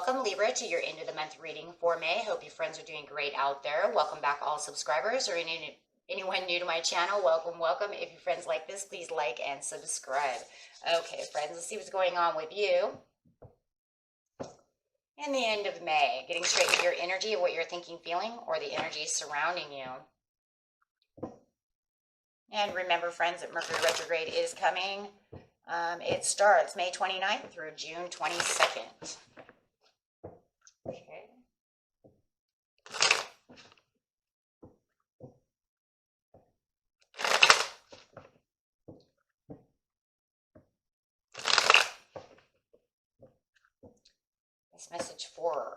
welcome Libra to your end of the month reading for May. Hope you friends are doing great out there. Welcome back all subscribers or anyone new to my channel. Welcome. If you friends like this, please like and subscribe. Okay, friends, let's see what's going on with you in the end of May. Getting straight to your energy of what you're thinking, feeling, or the energy surrounding you. And remember, friends, that Mercury retrograde is coming. It starts May 29th through June 22nd. Okay. This message for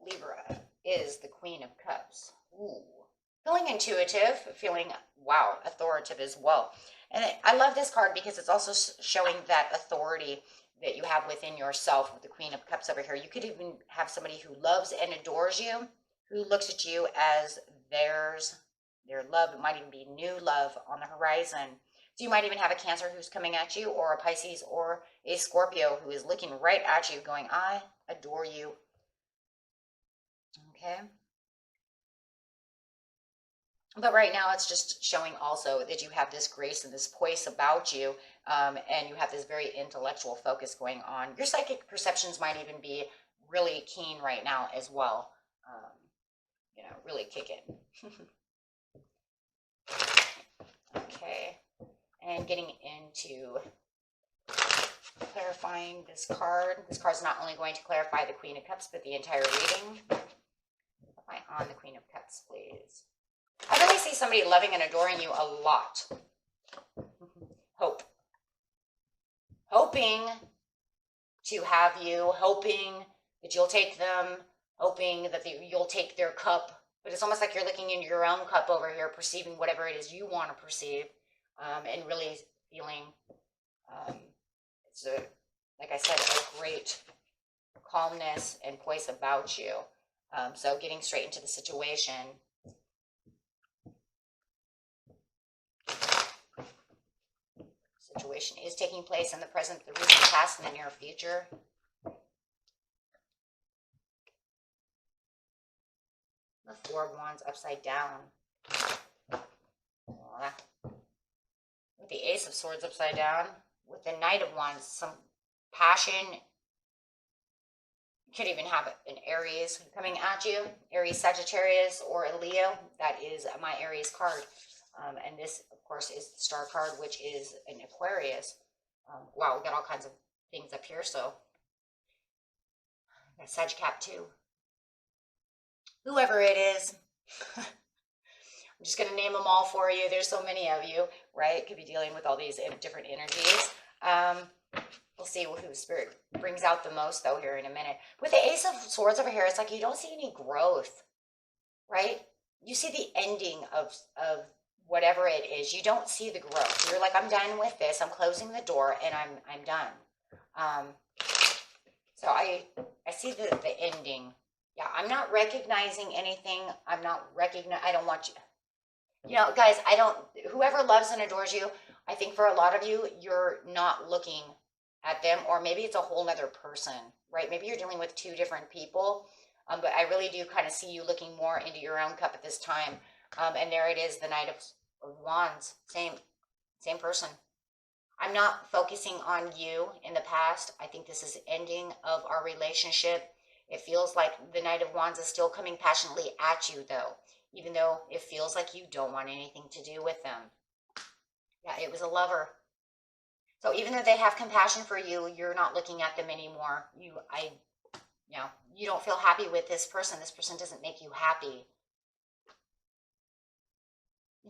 Libra is the Queen of Cups. Ooh. Feeling intuitive, feeling, wow, authoritative as well. And I love this card because it's also showing that authority that you have within yourself with the Queen of Cups over here. You could even have somebody who loves and adores you, who looks at you as theirs, their love. It might even be new love on the horizon. So you might even have a Cancer who's coming at you, or a Pisces or a Scorpio who is looking right at you going, I adore you. Okay. But right now, it's just showing also that you have this grace and this poise about you, and you have this very intellectual focus going on. Your psychic perceptions might even be really keen right now as well. Really kicking. Okay, and getting into clarifying this card. This card's not only going to clarify the Queen of Cups, but the entire reading. Clarify on the Queen of Cups, please. I really see somebody loving and adoring you a lot. Hoping to have you, hoping that you'll take them, hoping that you'll take their cup. But it's almost like you're looking into your own cup over here, perceiving whatever it is you want to perceive, and really feeling, like I said, a great calmness and poise about you. So getting straight into the situation. Situation is taking place in the present, the recent past, and the near future. The Four of Wands upside down. With the Ace of Swords upside down. With the Knight of Wands, some passion. You could even have an Aries coming at you. Aries, Sagittarius, or a Leo. That is my Aries card. And this, of course, is the Star card, which is an Aquarius. Wow, we got all kinds of things up here. So, got Sag Cap too. Whoever it is, I'm just going to name them all for you. There's so many of you, right? Could be dealing with all these different energies. We'll see who Spirit brings out the most, though, here in a minute. With the Ace of Swords over here, it's like you don't see any growth, right? You see the ending of whatever it is. You don't see the growth. You're like, I'm done with this. I'm closing the door and I'm done. So I see the ending. Yeah, I'm not recognizing anything. I don't want you. Guys, whoever loves and adores you, I think for a lot of you, you're not looking at them, or maybe it's a whole nother person, right? Maybe you're dealing with two different people. But I really do kind of see you looking more into your own cup at this time. And there it is, the Knight of Wands, same person. I'm not focusing on you in the past. I think this is the ending of our relationship. It feels like the Knight of Wands is still coming passionately at you, though, even though it feels like you don't want anything to do with them. Yeah, it was a lover. So even though they have compassion for you, you're not looking at them anymore. You don't feel happy with this person. This person doesn't make you happy.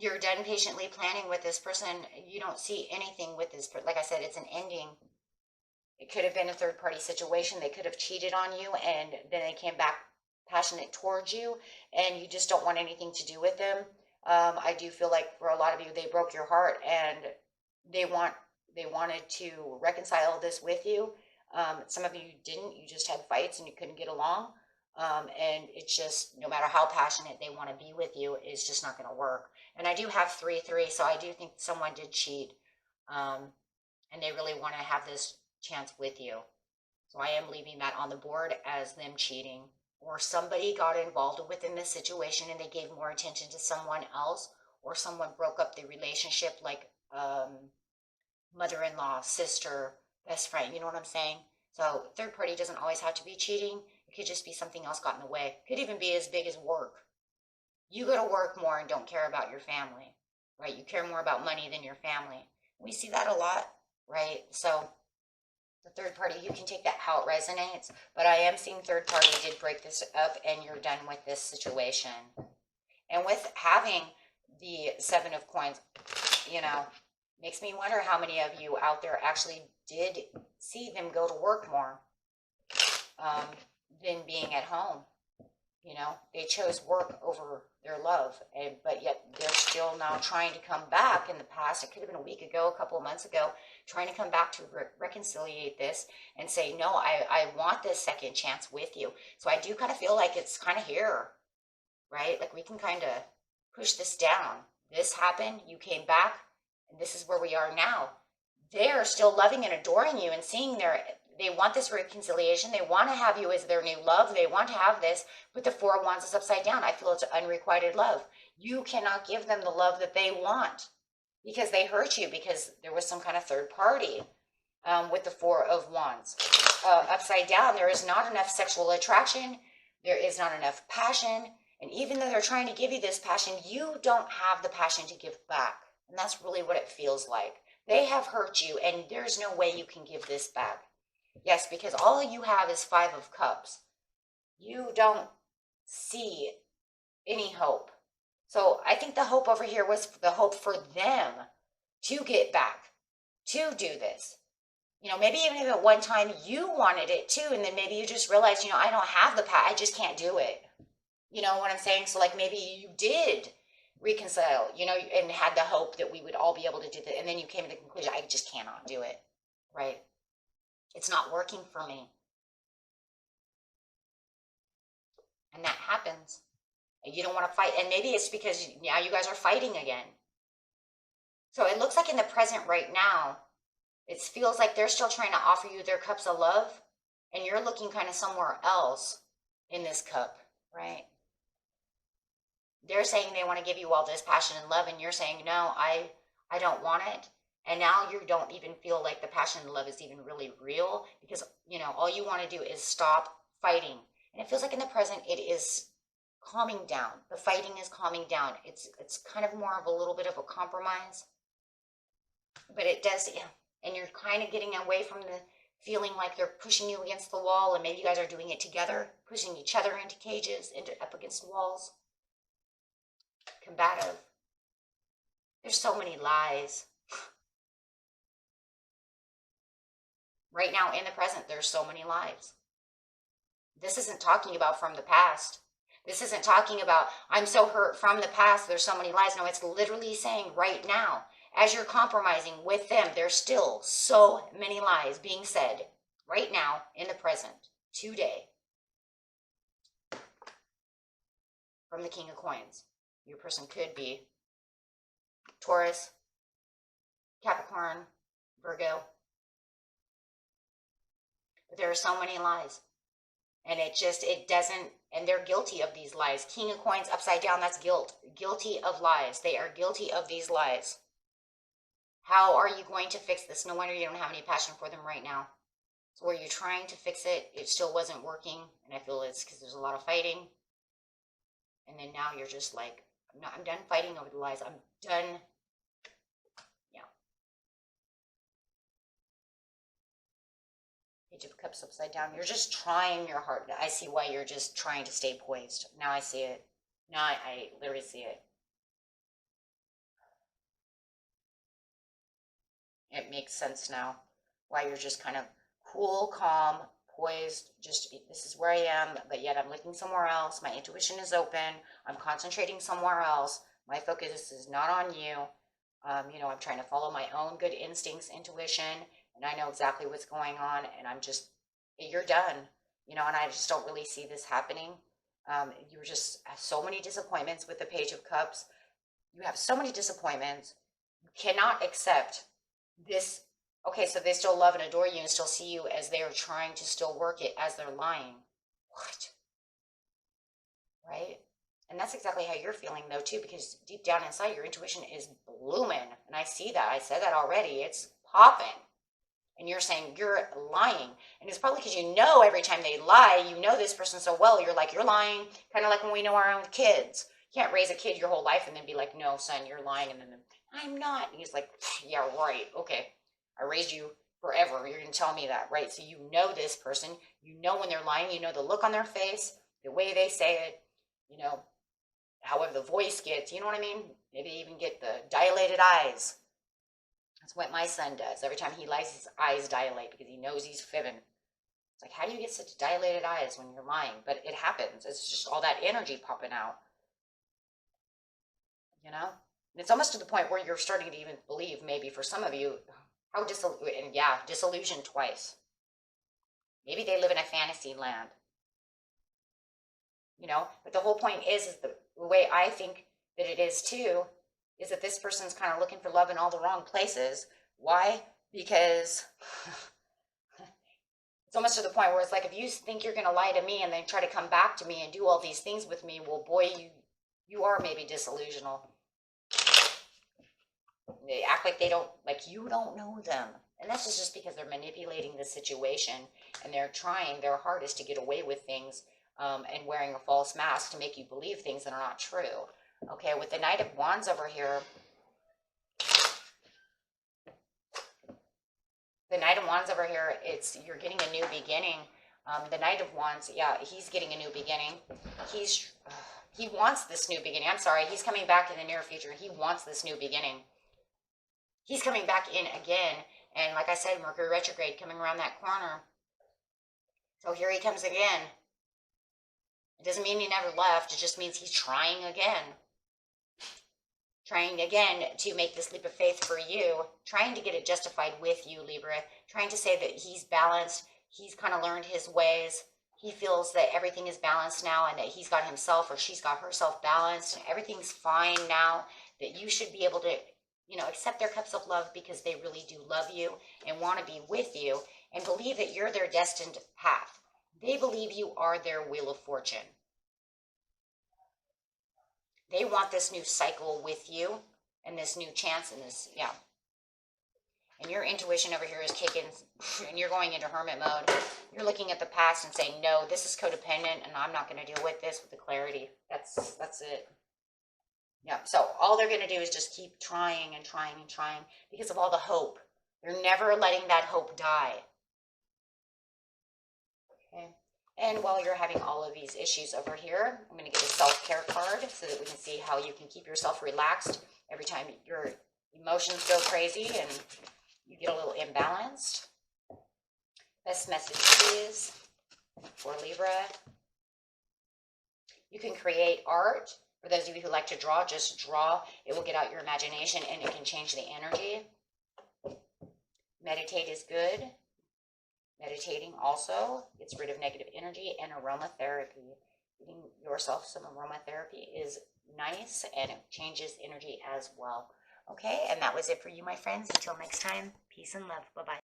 You're done patiently planning with this person. You don't see anything with this person. Like I said, it's an ending. It could have been a third-party situation. They could have cheated on you, and then they came back passionate towards you, and you just don't want anything to do with them. I do feel like for a lot of you, they broke your heart, and they wanted to reconcile this with you. Some of you didn't. You just had fights, and you couldn't get along. And it's just, no matter how passionate they want to be with you, it's just not going to work. And I do have 3-3, so I do think someone did cheat. And they really want to have this chance with you. So I am leaving that on the board as them cheating, or somebody got involved within this situation and they gave more attention to someone else, or someone broke up the relationship, like mother-in-law, sister, best friend, you know what I'm saying? So third party doesn't always have to be cheating. It could just be something else got in the way. It could even be as big as work. You go to work more and don't care about your family, right? You care more about money than your family. We see that a lot, right? So the third party, you can take that how it resonates, but I am seeing third party did break this up and you're done with this situation. And with having the 7 of coins, you know, makes me wonder how many of you out there actually did see them go to work more than being at home. You know, they chose work over their love, but yet they're still now trying to come back. In the past, it could have been a week ago, a couple of months ago, trying to come back to reconciliate this and say, no, I want this second chance with you. So I do kind of feel like it's kind of here, right? Like we can kind of push this down. This happened, you came back, and this is where we are now. They're still loving and adoring you and seeing they want this reconciliation. They want to have you as their new love. They want to have this, but the 4 of Wands is upside down. I feel it's unrequited love. You cannot give them the love that they want because they hurt you, because there was some kind of third party with the 4 of Wands. Upside down, there is not enough sexual attraction. There is not enough passion. And even though they're trying to give you this passion, you don't have the passion to give back. And that's really what it feels like. They have hurt you, and there's no way you can give this back. Yes, because all you have is 5 of Cups. You don't see any hope. So I think the hope over here was the hope for them to get back, to do this. You know, maybe even if at one time you wanted it too, and then maybe you just realized, you know, I don't have the I just can't do it. You know what I'm saying? So like maybe you did reconcile, you know, and had the hope that we would all be able to do that. And then you came to the conclusion, I just cannot do it, right? It's not working for me. And that happens. And you don't want to fight. And maybe it's because now you guys are fighting again. So it looks like in the present right now, it feels like they're still trying to offer you their cups of love. And you're looking kind of somewhere else in this cup, right? They're saying they want to give you all this passion and love. And you're saying, no, I don't want it. And now you don't even feel like the passion and love is even really real, because, you know, all you want to do is stop fighting. And it feels like in the present, it is calming down. The fighting is calming down. It's kind of more of a little bit of a compromise, but it does, and you're kind of getting away from the feeling like they're pushing you against the wall, and maybe you guys are doing it together, pushing each other into cages, up against walls. Combative. There's so many lies. Right now, in the present, there's so many lies. This isn't talking about from the past. This isn't talking about, I'm so hurt from the past, there's so many lies. No, it's literally saying right now, as you're compromising with them, there's still so many lies being said right now, in the present, today. From the King of Coins. Your person could be Taurus, Capricorn, Virgo. But there are so many lies. And it doesn't, and they're guilty of these lies. King of Coins upside down, that's guilt. Guilty of lies. They are guilty of these lies. How are you going to fix this? No wonder you don't have any passion for them right now. So were you trying to fix it? It still wasn't working. And I feel it's because there's a lot of fighting. And then now you're just like, I'm done fighting over the lies. I'm done. Yeah. Page of Cups upside down. You're just trying your heart. I see why you're just trying to stay poised. Now I see it. Now I literally see it. It makes sense now why you're just kind of cool, calm, poised. Just, this is where I am, but yet I'm looking somewhere else. My intuition is open. I'm concentrating somewhere else. My focus is not on you. You know, I'm trying to follow my own good instincts, intuition, and I know exactly what's going on, and I'm just, you're done. You know, and I just don't really see this happening. You just have so many disappointments with the Page of Cups. You have so many disappointments. You cannot accept this Okay, so they still love and adore you and still see you as they are trying to still work it as they're lying. What? Right? And that's exactly how you're feeling though too, because deep down inside your intuition is blooming. And I see that. I said that already. It's popping. And you're saying you're lying. And it's probably because you know every time they lie, you know this person so well, you're like, you're lying. Kind of like when we know our own kids. You can't raise a kid your whole life and then be like, no, son, you're lying. And then, I'm not. And he's like, yeah, right. Okay. I raised you forever. You're going to tell me that, right? So you know this person. You know when they're lying. You know the look on their face, the way they say it, you know, however the voice gets. You know what I mean? Maybe even get the dilated eyes. That's what my son does. Every time he lies, his eyes dilate because he knows he's fibbing. It's like, how do you get such dilated eyes when you're lying? But it happens. It's just all that energy popping out. You know? And it's almost to the point where you're starting to even believe, maybe for some of you, how disillusioned twice. Maybe they live in a fantasy land. You know? But the whole point is the way I think that it is too, is that this person's kind of looking for love in all the wrong places. Why? Because it's almost to the point where it's like, if you think you're going to lie to me and then try to come back to me and do all these things with me, well, boy, you are maybe disillusional. They act like you don't know them. And that's just because they're manipulating the situation and they're trying their hardest to get away with things and wearing a false mask to make you believe things that are not true. Okay, with the Knight of Wands over here, you're getting a new beginning. The Knight of Wands, yeah, he's getting a new beginning. He wants this new beginning. I'm sorry, he's coming back in the near future. He wants this new beginning. He's coming back in again. And like I said, Mercury retrograde coming around that corner. So here he comes again. It doesn't mean he never left. It just means he's trying again. Trying again to make this leap of faith for you. Trying to get it justified with you, Libra. Trying to say that he's balanced. He's kind of learned his ways. He feels that everything is balanced now and that he's got himself or she's got herself balanced. And everything's fine now. That you should be able to, accept their cups of love because they really do love you and want to be with you and believe that you're their destined path. They believe you are their wheel of fortune. They want this new cycle with you and this new chance and this, And your intuition over here is kicking and you're going into hermit mode. You're looking at the past and saying, no, this is codependent and I'm not going to deal with this with the clarity. That's it. Yeah, so all they're going to do is just keep trying and trying and trying because of all the hope. They're never letting that hope die. Okay. And while you're having all of these issues over here, I'm going to get a self-care card so that we can see how you can keep yourself relaxed every time your emotions go crazy and you get a little imbalanced. Best message, please, for Libra. You can create art. For those of you who like to draw, just draw. It will get out your imagination and it can change the energy. Meditate is good. Meditating also gets rid of negative energy, and aromatherapy. Giving yourself some aromatherapy is nice and it changes energy as well. Okay, and that was it for you, my friends. Until next time, peace and love. Bye-bye.